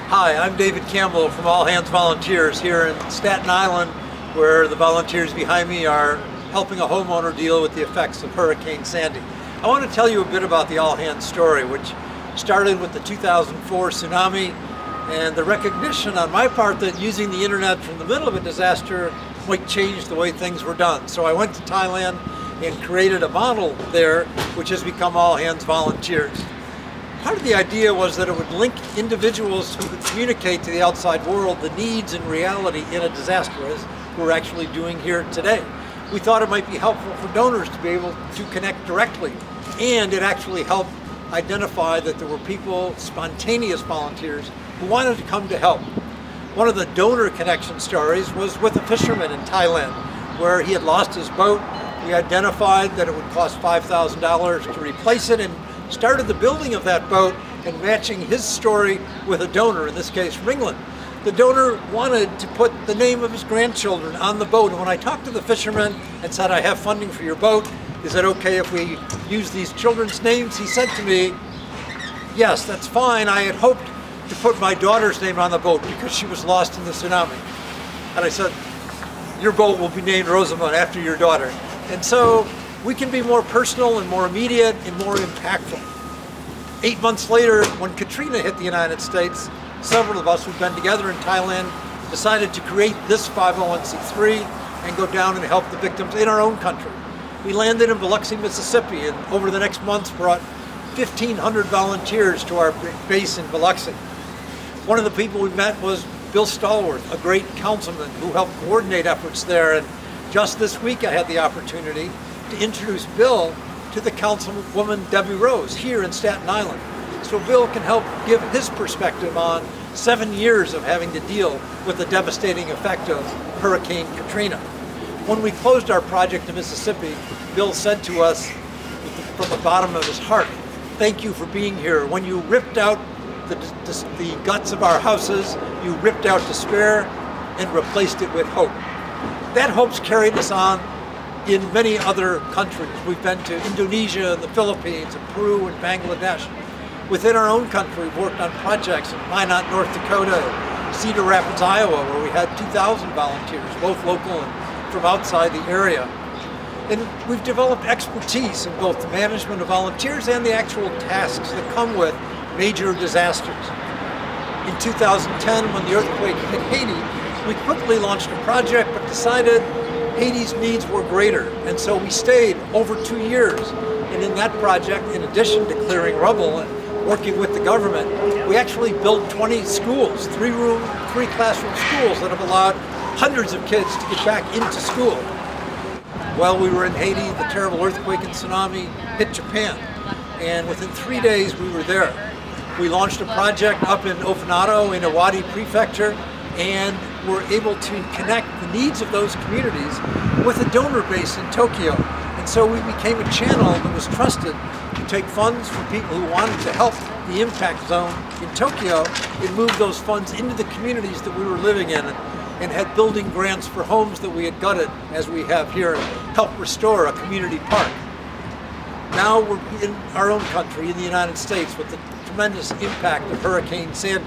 Hi, I'm David Campbell from All Hands Volunteers here in Staten Island, where the volunteers behind me are helping a homeowner deal with the effects of Hurricane Sandy. I want to tell you a bit about the All Hands story, which started with the 2004 tsunami and the recognition on my part that using the internet from the middle of a disaster might change the way things were done. So I went to Thailand and created a model there, which has become All Hands Volunteers. Part of the idea was that it would link individuals who could communicate to the outside world the needs and reality in a disaster, as we're actually doing here today. We thought it might be helpful for donors to be able to connect directly, and it actually helped identify that there were people, spontaneous volunteers, who wanted to come to help. One of the donor connection stories was with a fisherman in Thailand, where he had lost his boat. We identified that it would cost $5,000 to replace it and started the building of that boat and matching his story with a donor, in this case Ringland. The donor wanted to put the name of his grandchildren on the boat, and when I talked to the fisherman and said, I have funding for your boat, is it okay if we use these children's names? He said to me, yes, that's fine. I had hoped to put my daughter's name on the boat because she was lost in the tsunami. And I said, your boat will be named Rosamund after your daughter. And so we can be more personal and more immediate and more impactful. 8 months later, when Katrina hit the United States, several of us who've been together in Thailand decided to create this 501c3 and go down and help the victims in our own country. We landed in Biloxi, Mississippi, and over the next months brought 1,500 volunteers to our base in Biloxi. One of the people we met was Bill Stallworth, a great councilman who helped coordinate efforts there. And just this week I had the opportunity to introduce Bill to the councilwoman Debbie Rose here in Staten Island. So Bill can help give his perspective on 7 years of having to deal with the devastating effect of Hurricane Katrina. When we closed our project in Mississippi, Bill said to us from the bottom of his heart, thank you for being here. When you ripped out the guts of our houses, you ripped out despair and replaced it with hope. That hope's carried us on in many other countries. We've been to Indonesia, the Philippines, and Peru and Bangladesh. Within our own country, we've worked on projects in Minot, North Dakota, Cedar Rapids, Iowa, where we had 2,000 volunteers, both local and from outside the area. And we've developed expertise in both the management of volunteers and the actual tasks that come with major disasters. In 2010, when the earthquake hit Haiti, we quickly launched a project but decided Haiti's needs were greater, and so we stayed over 2 years. And in that project, in addition to clearing rubble and working with the government, we actually built 20 schools, 3 classroom schools that have allowed hundreds of kids to get back into school. While we were in Haiti, the terrible earthquake and tsunami hit Japan, and within 3 days we were there. We launched a project up in Ofinato in Iwate Prefecture, and were able to connect the needs of those communities with a donor base in Tokyo. And so we became a channel that was trusted to take funds from people who wanted to help the impact zone in Tokyo and move those funds into the communities that we were living in, and had building grants for homes that we had gutted, as we have here, and helped restore a community park. Now we're in our own country, in the United States, with the tremendous impact of Hurricane Sandy.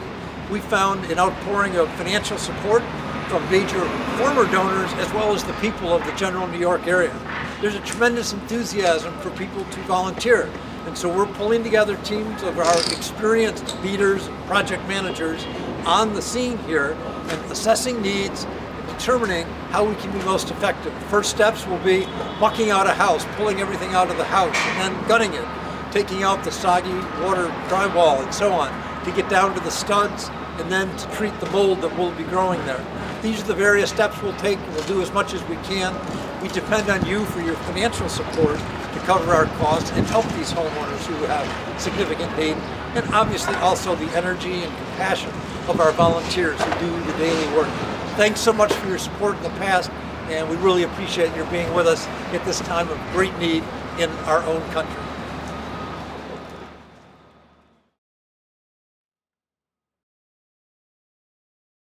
We found an outpouring of financial support from major former donors as well as the people of the general New York area. There's a tremendous enthusiasm for people to volunteer, and so we're pulling together teams of our experienced leaders, project managers on the scene here and assessing needs and determining how we can be most effective. The first steps will be mucking out a house, pulling everything out of the house, and then gutting it, taking out the soggy water drywall and so on, to get down to the studs, and then to treat the mold that will be growing there. These are the various steps we'll take, and we'll do as much as we can. We depend on you for your financial support to cover our costs and help these homeowners who have significant need, and obviously also the energy and compassion of our volunteers who do the daily work. Thanks so much for your support in the past, and we really appreciate your being with us at this time of great need in our own country.